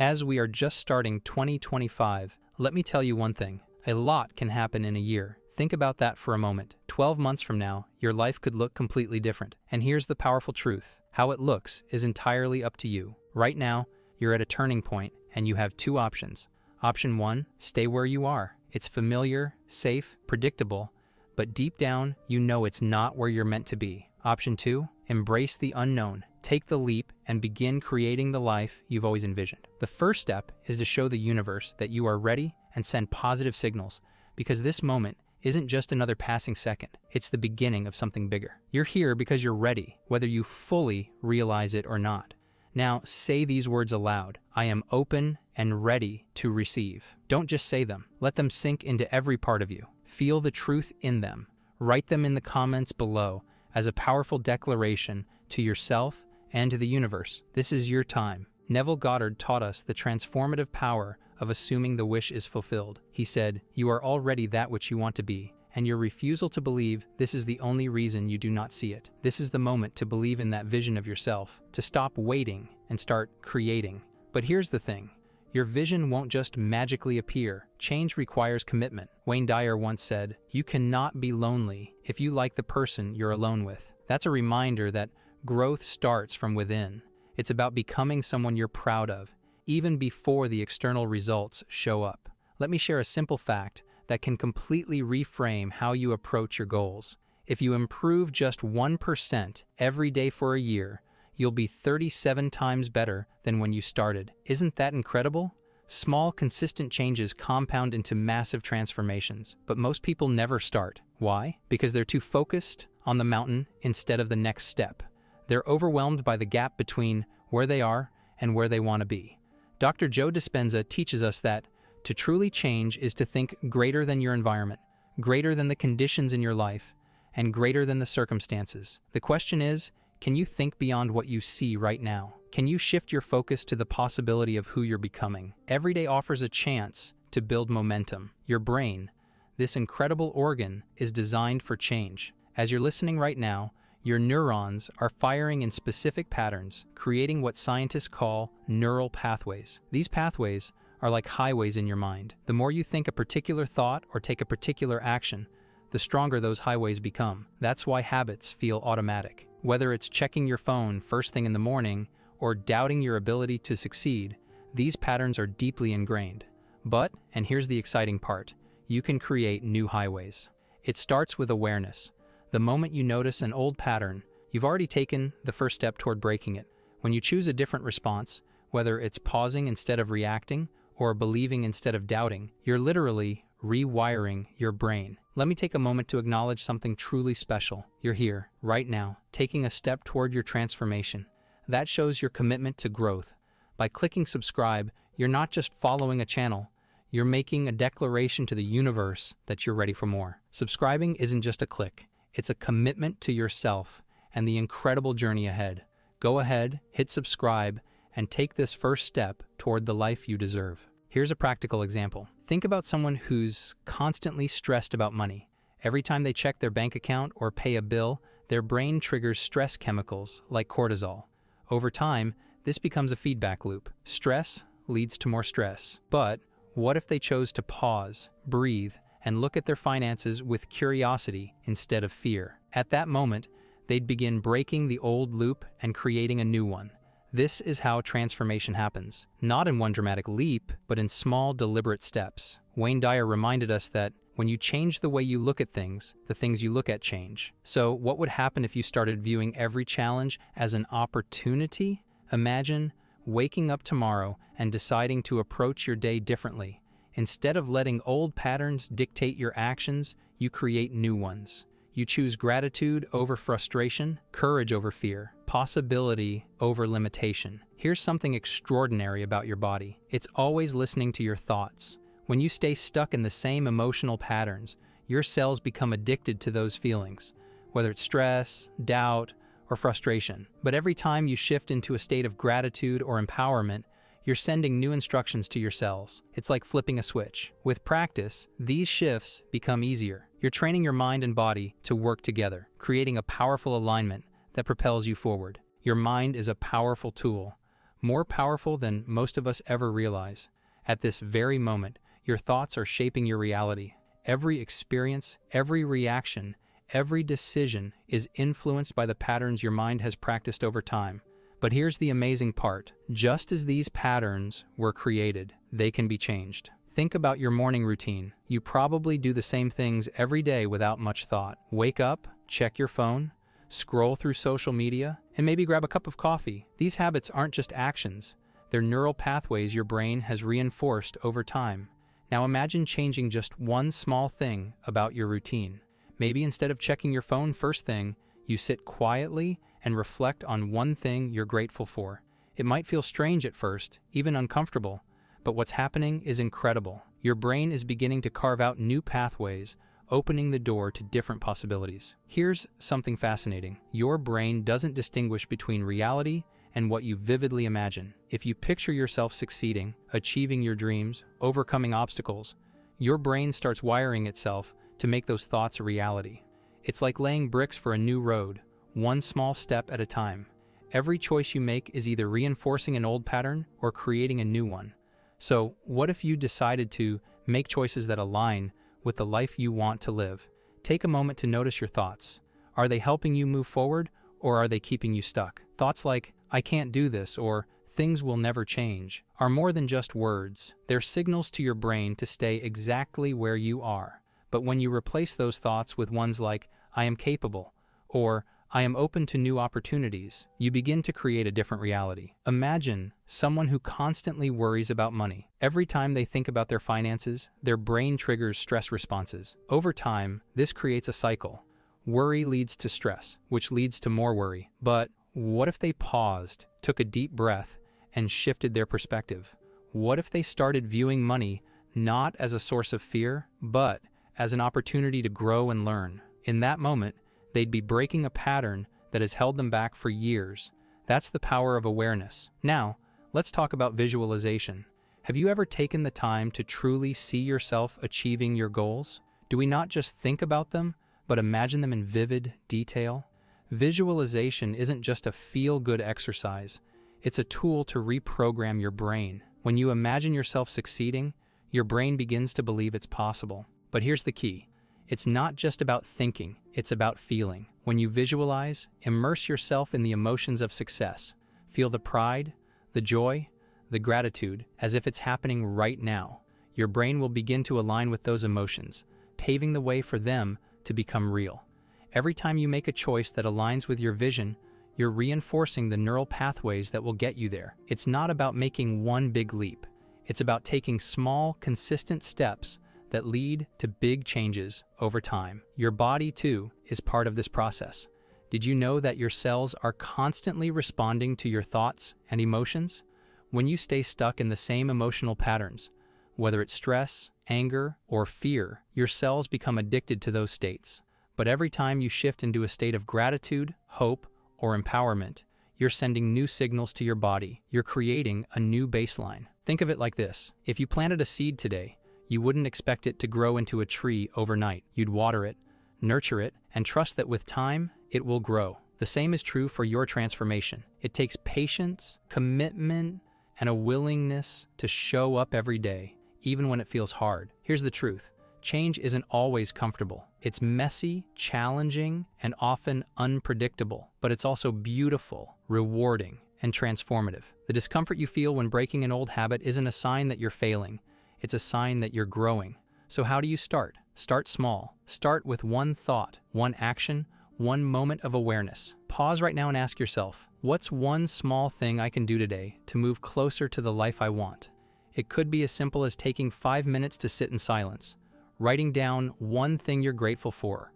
As we are just starting 2025, let me tell you one thing. A lot can happen in a year. Think about that for a moment. 12 months from now, your life could look completely different. And here's the powerful truth. How it looks is entirely up to you. Right now, you're at a turning point, and you have two options. Option 1, stay where you are. It's familiar, safe, predictable, but deep down, you know it's not where you're meant to be. Option 2, embrace the unknown. Take the leap and begin creating the life you've always envisioned. The first step is to show the universe that you are ready and send positive signals, because this moment isn't just another passing second. It's the beginning of something bigger. You're here because you're ready, whether you fully realize it or not. Now, say these words aloud. I am open and ready to receive. Don't just say them. Let them sink into every part of you. Feel the truth in them. Write them in the comments below as a powerful declaration to yourself and to the universe. This is your time. Neville Goddard taught us the transformative power of assuming the wish is fulfilled. He said, "You are already that which you want to be, and your refusal to believe this is the only reason you do not see it." This is the moment to believe in that vision of yourself, to stop waiting and start creating. But here's the thing. Your vision won't just magically appear. Change requires commitment. Wayne Dyer once said, "You cannot be lonely if you like the person you're alone with." That's a reminder that growth starts from within. It's about becoming someone you're proud of, even before the external results show up. Let me share a simple fact that can completely reframe how you approach your goals. If you improve just 1% every day for a year, you'll be 37 times better than when you started. Isn't that incredible? Small, consistent changes compound into massive transformations, but most people never start. Why? Because they're too focused on the mountain instead of the next step. They're overwhelmed by the gap between where they are and where they want to be. Dr. Joe Dispenza teaches us that to truly change is to think greater than your environment, greater than the conditions in your life, and greater than the circumstances. The question is, can you think beyond what you see right now? Can you shift your focus to the possibility of who you're becoming? Every day offers a chance to build momentum. Your brain, this incredible organ, is designed for change. As you're listening right now, your neurons are firing in specific patterns, creating what scientists call neural pathways. These pathways are like highways in your mind. The more you think a particular thought or take a particular action, the stronger those highways become. That's why habits feel automatic. Whether it's checking your phone first thing in the morning or doubting your ability to succeed, these patterns are deeply ingrained. But, and here's the exciting part, you can create new highways. It starts with awareness. The moment you notice an old pattern, you've already taken the first step toward breaking it. When you choose a different response, whether it's pausing instead of reacting or believing instead of doubting, you're literally rewiring your brain. Let me take a moment to acknowledge something truly special. You're here, right now, taking a step toward your transformation. That shows your commitment to growth. By clicking subscribe, you're not just following a channel, you're making a declaration to the universe that you're ready for more. Subscribing isn't just a click. It's a commitment to yourself and the incredible journey ahead. Go ahead, hit subscribe, and take this first step toward the life you deserve. Here's a practical example. Think about someone who's constantly stressed about money. Every time they check their bank account or pay a bill, their brain triggers stress chemicals like cortisol. Over time, this becomes a feedback loop. Stress leads to more stress. But what if they chose to pause, breathe, and look at their finances with curiosity instead of fear? At that moment, they'd begin breaking the old loop and creating a new one. This is how transformation happens. Not in one dramatic leap, but in small, deliberate steps. Wayne Dyer reminded us that when you change the way you look at things, the things you look at change. So what would happen if you started viewing every challenge as an opportunity? Imagine waking up tomorrow and deciding to approach your day differently. Instead of letting old patterns dictate your actions, you create new ones. You choose gratitude over frustration, courage over fear, possibility over limitation. Here's something extraordinary about your body. It's always listening to your thoughts. When you stay stuck in the same emotional patterns, your cells become addicted to those feelings, whether it's stress, doubt, or frustration. But every time you shift into a state of gratitude or empowerment, you're sending new instructions to your cells. It's like flipping a switch. With practice, these shifts become easier. You're training your mind and body to work together, creating a powerful alignment that propels you forward. Your mind is a powerful tool, more powerful than most of us ever realize. At this very moment, your thoughts are shaping your reality. Every experience, every reaction, every decision is influenced by the patterns your mind has practiced over time. But here's the amazing part. Just as these patterns were created, they can be changed. Think about your morning routine. You probably do the same things every day without much thought. Wake up, check your phone, scroll through social media, and maybe grab a cup of coffee. These habits aren't just actions. They're neural pathways your brain has reinforced over time. Now imagine changing just one small thing about your routine. Maybe instead of checking your phone first thing, you sit quietly and reflect on one thing you're grateful for. It might feel strange at first, even uncomfortable, but what's happening is incredible. Your brain is beginning to carve out new pathways, opening the door to different possibilities. Here's something fascinating. Your brain doesn't distinguish between reality and what you vividly imagine. If you picture yourself succeeding, achieving your dreams, overcoming obstacles, your brain starts wiring itself to make those thoughts a reality. It's like laying bricks for a new road, one small step at a time. Every choice you make is either reinforcing an old pattern or creating a new one. So, what if you decided to make choices that align with the life you want to live? Take a moment to notice your thoughts. Are they helping you move forward, or are they keeping you stuck? Thoughts like, "I can't do this," or "things will never change," are more than just words. They're signals to your brain to stay exactly where you are. But when you replace those thoughts with ones like, "I am capable," or "I am open to new opportunities," you begin to create a different reality. Imagine someone who constantly worries about money. Every time they think about their finances, their brain triggers stress responses. Over time, this creates a cycle. Worry leads to stress, which leads to more worry. But what if they paused, took a deep breath, and shifted their perspective? What if they started viewing money not as a source of fear, but as an opportunity to grow and learn? In that moment, they'd be breaking a pattern that has held them back for years. That's the power of awareness. Now, let's talk about visualization. Have you ever taken the time to truly see yourself achieving your goals? Do we not just think about them, but imagine them in vivid detail? Visualization isn't just a feel-good exercise. It's a tool to reprogram your brain. When you imagine yourself succeeding, your brain begins to believe it's possible. But here's the key. It's not just about thinking, it's about feeling. When you visualize, immerse yourself in the emotions of success. Feel the pride, the joy, the gratitude, as if it's happening right now. Your brain will begin to align with those emotions, paving the way for them to become real. Every time you make a choice that aligns with your vision, you're reinforcing the neural pathways that will get you there. It's not about making one big leap. It's about taking small, consistent steps that lead to big changes over time. Your body, too, is part of this process. Did you know that your cells are constantly responding to your thoughts and emotions? When you stay stuck in the same emotional patterns, whether it's stress, anger, or fear, your cells become addicted to those states. But every time you shift into a state of gratitude, hope, or empowerment, you're sending new signals to your body. You're creating a new baseline. Think of it like this. If you planted a seed today, you wouldn't expect it to grow into a tree overnight. You'd water it, nurture it, and trust that with time, it will grow. The same is true for your transformation. It takes patience, commitment, and a willingness to show up every day, even when it feels hard. Here's the truth. Change isn't always comfortable. It's messy, challenging, and often unpredictable, but it's also beautiful, rewarding, and transformative. The discomfort you feel when breaking an old habit isn't a sign that you're failing. It's a sign that you're growing. So how do you start? Start small. Start with one thought, one action, one moment of awareness. Pause right now and ask yourself, what's one small thing I can do today to move closer to the life I want? It could be as simple as taking 5 minutes to sit in silence, writing down one thing you're grateful for,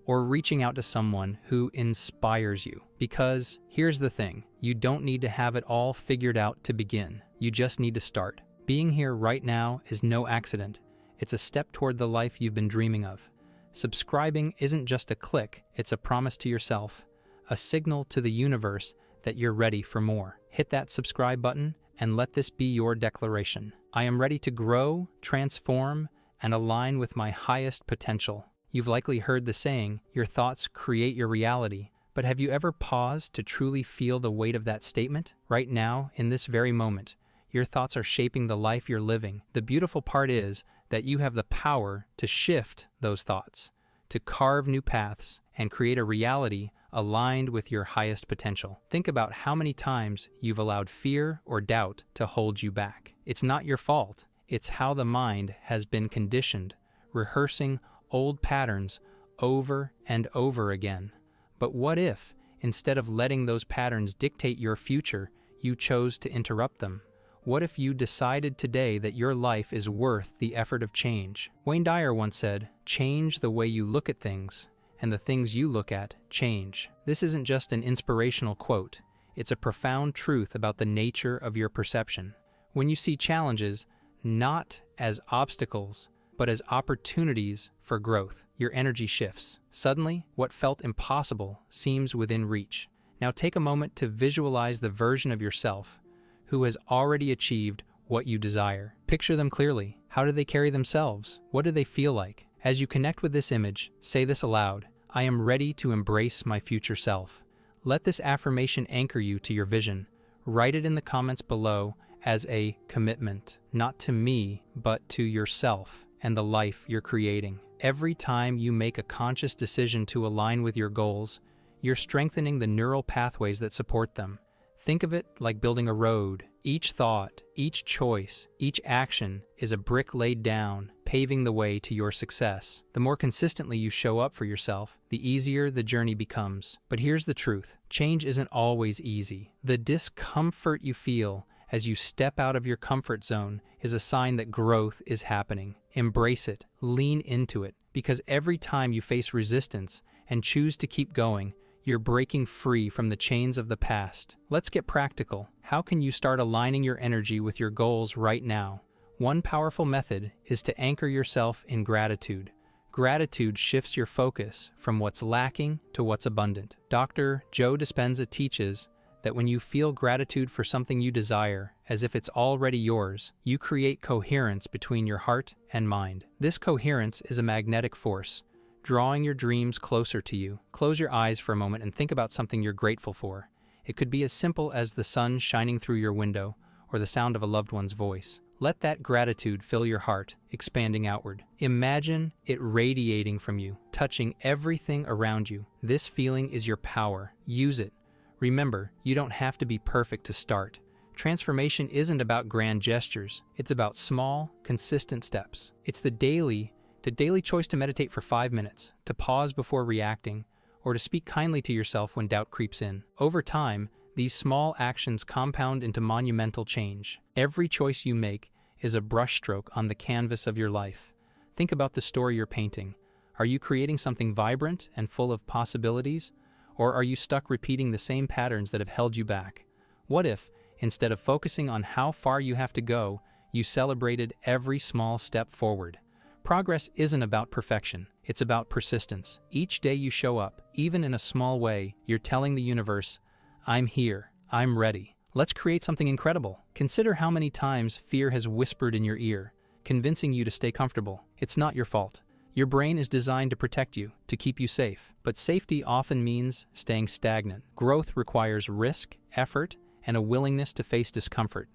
or reaching out to someone who inspires you. Because here's the thing, you don't need to have it all figured out to begin. You just need to start. Being here right now is no accident. It's a step toward the life you've been dreaming of. Subscribing isn't just a click, it's a promise to yourself, a signal to the universe that you're ready for more. Hit that subscribe button and let this be your declaration. I am ready to grow, transform, and align with my highest potential. You've likely heard the saying, your thoughts create your reality, But have you ever paused to truly feel the weight of that statement? Right now, in this very moment, your thoughts are shaping the life you're living. The beautiful part is that you have the power to shift those thoughts, to carve new paths, and create a reality aligned with your highest potential. Think about how many times you've allowed fear or doubt to hold you back. It's not your fault. It's how the mind has been conditioned, rehearsing old patterns over and over again. But what if, instead of letting those patterns dictate your future, you chose to interrupt them? What if you decided today that your life is worth the effort of change? Wayne Dyer once said, "Change the way you look at things, and the things you look at change." This isn't just an inspirational quote. It's a profound truth about the nature of your perception. When you see challenges not as obstacles, but as opportunities for growth, your energy shifts. Suddenly, what felt impossible seems within reach. Now take a moment to visualize the version of yourself who has already achieved what you desire. Picture them clearly. How do they carry themselves? What do they feel like? As you connect with this image, say this aloud: "I am ready to embrace my future self." Let this affirmation anchor you to your vision. Write it in the comments below as a commitment, not to me, but to yourself and the life you're creating. Every time you make a conscious decision to align with your goals, you're strengthening the neural pathways that support them. Think of it like building a road. Each thought, each choice, each action is a brick laid down, paving the way to your success. The more consistently you show up for yourself, the easier the journey becomes. But here's the truth: change isn't always easy. The discomfort you feel as you step out of your comfort zone is a sign that growth is happening. Embrace it, lean into it, because every time you face resistance and choose to keep going, you're breaking free from the chains of the past. Let's get practical. How can you start aligning your energy with your goals right now? One powerful method is to anchor yourself in gratitude. Gratitude shifts your focus from what's lacking to what's abundant. Dr. Joe Dispenza teaches that when you feel gratitude for something you desire, as if it's already yours, you create coherence between your heart and mind. This coherence is a magnetic force, drawing your dreams closer to you. Close your eyes for a moment and think about something you're grateful for. It could be as simple as the sun shining through your window or the sound of a loved one's voice. Let that gratitude fill your heart, expanding outward. Imagine it radiating from you, touching everything around you. This feeling is your power. Use it. Remember, you don't have to be perfect to start. Transformation isn't about grand gestures. It's about small, consistent steps. It's the daily choice to meditate for 5 minutes, to pause before reacting, or to speak kindly to yourself when doubt creeps in. Over time, these small actions compound into monumental change. Every choice you make is a brushstroke on the canvas of your life. Think about the story you're painting. Are you creating something vibrant and full of possibilities? Or are you stuck repeating the same patterns that have held you back? What if, instead of focusing on how far you have to go, you celebrated every small step forward? Progress isn't about perfection, it's about persistence. Each day you show up, even in a small way, you're telling the universe, "I'm here, I'm ready. Let's create something incredible." Consider how many times fear has whispered in your ear, convincing you to stay comfortable. It's not your fault. Your brain is designed to protect you, to keep you safe. But safety often means staying stagnant. Growth requires risk, effort, and a willingness to face discomfort.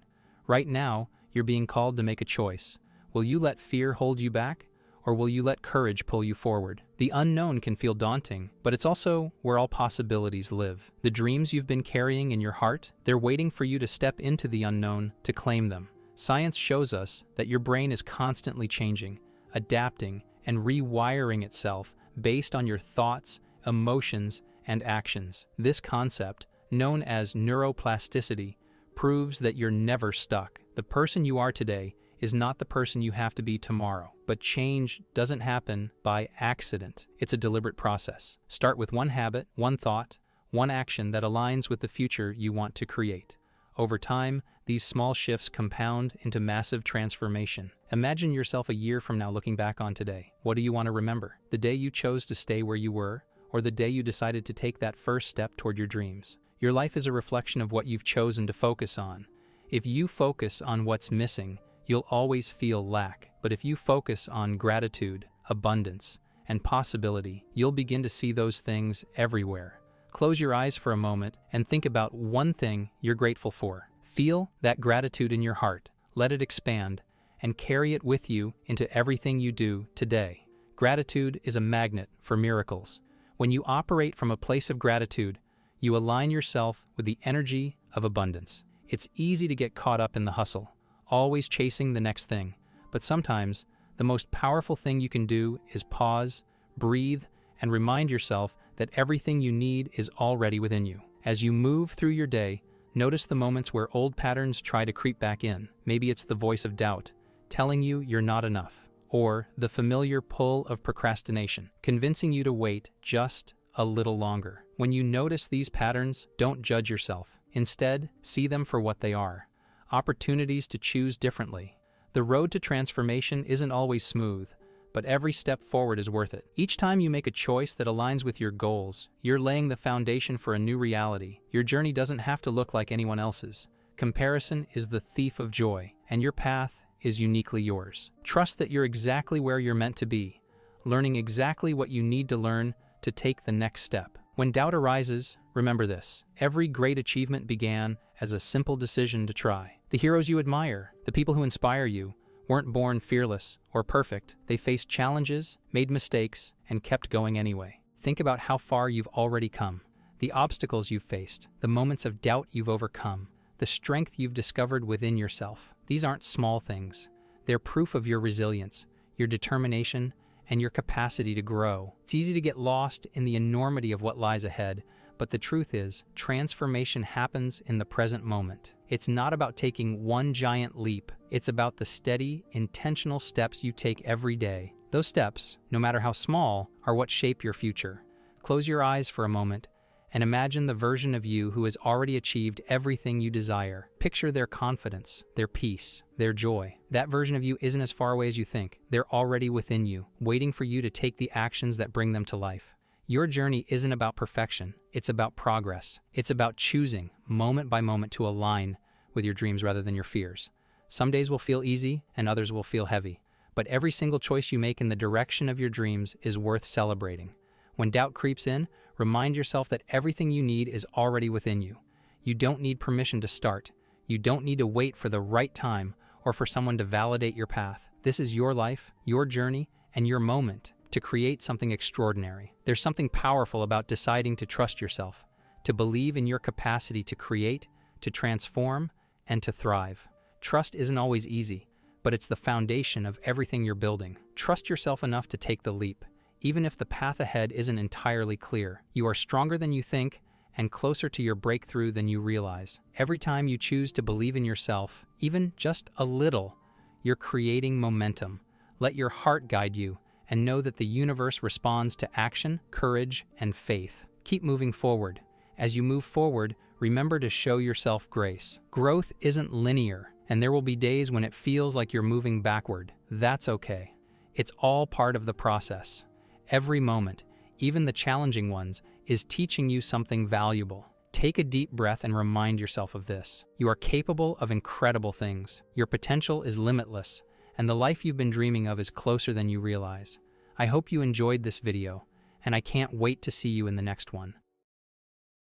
Right now, you're being called to make a choice. Will you let fear hold you back, or will you let courage pull you forward? The unknown can feel daunting, but it's also where all possibilities live. The dreams you've been carrying in your heart, they're waiting for you to step into the unknown to claim them. Science shows us that your brain is constantly changing, adapting, and rewiring itself based on your thoughts, emotions, and actions. This concept, known as neuroplasticity, proves that you're never stuck. The person you are today is not the person you have to be tomorrow. But change doesn't happen by accident. It's a deliberate process. Start with one habit, one thought, one action that aligns with the future you want to create. Over time, these small shifts compound into massive transformation. Imagine yourself a year from now looking back on today. What do you want to remember? The day you chose to stay where you were, or the day you decided to take that first step toward your dreams? Your life is a reflection of what you've chosen to focus on. If you focus on what's missing, you'll always feel lack. But if you focus on gratitude, abundance, and possibility, you'll begin to see those things everywhere. Close your eyes for a moment and think about one thing you're grateful for. Feel that gratitude in your heart. Let it expand and carry it with you into everything you do today. Gratitude is a magnet for miracles. When you operate from a place of gratitude, you align yourself with the energy of abundance. It's easy to get caught up in the hustle, always chasing the next thing. But sometimes, the most powerful thing you can do is pause, breathe, and remind yourself that everything you need is already within you. As you move through your day, notice the moments where old patterns try to creep back in. Maybe it's the voice of doubt, telling you you're not enough, or the familiar pull of procrastination, convincing you to wait just a little longer. When you notice these patterns, don't judge yourself. Instead, see them for what they are: opportunities to choose differently. The road to transformation isn't always smooth, but every step forward is worth it. Each time you make a choice that aligns with your goals, you're laying the foundation for a new reality. Your journey doesn't have to look like anyone else's. Comparison is the thief of joy, and your path is uniquely yours. Trust that you're exactly where you're meant to be, learning exactly what you need to learn to take the next step. When doubt arises, remember this: every great achievement began as a simple decision to try. The heroes you admire, the people who inspire you, weren't born fearless or perfect. They faced challenges, made mistakes, and kept going anyway. Think about how far you've already come, the obstacles you've faced, the moments of doubt you've overcome, the strength you've discovered within yourself. These aren't small things. They're proof of your resilience, your determination, and your capacity to grow. It's easy to get lost in the enormity of what lies ahead, but the truth is, transformation happens in the present moment. It's not about taking one giant leap. It's about the steady, intentional steps you take every day. Those steps, no matter how small, are what shape your future. Close your eyes for a moment and imagine the version of you who has already achieved everything you desire. Picture their confidence, their peace, their joy. That version of you isn't as far away as you think. They're already within you, waiting for you to take the actions that bring them to life. Your journey isn't about perfection. It's about progress. It's about choosing, moment by moment, to align with your dreams rather than your fears. Some days will feel easy and others will feel heavy, but every single choice you make in the direction of your dreams is worth celebrating. When doubt creeps in, remind yourself that everything you need is already within you. You don't need permission to start. You don't need to wait for the right time or for someone to validate your path. This is your life, your journey, and your moment to create something extraordinary. There's something powerful about deciding to trust yourself, to believe in your capacity to create, to transform, and to thrive. Trust isn't always easy, but it's the foundation of everything you're building. Trust yourself enough to take the leap. Even if the path ahead isn't entirely clear, you are stronger than you think and closer to your breakthrough than you realize. Every time you choose to believe in yourself, even just a little, you're creating momentum. Let your heart guide you and know that the universe responds to action, courage, and faith. Keep moving forward. As you move forward, remember to show yourself grace. Growth isn't linear, and there will be days when it feels like you're moving backward. That's okay. It's all part of the process. Every moment, even the challenging ones, is teaching you something valuable. Take a deep breath and remind yourself of this. You are capable of incredible things. Your potential is limitless, and the life you've been dreaming of is closer than you realize. I hope you enjoyed this video, and I can't wait to see you in the next one.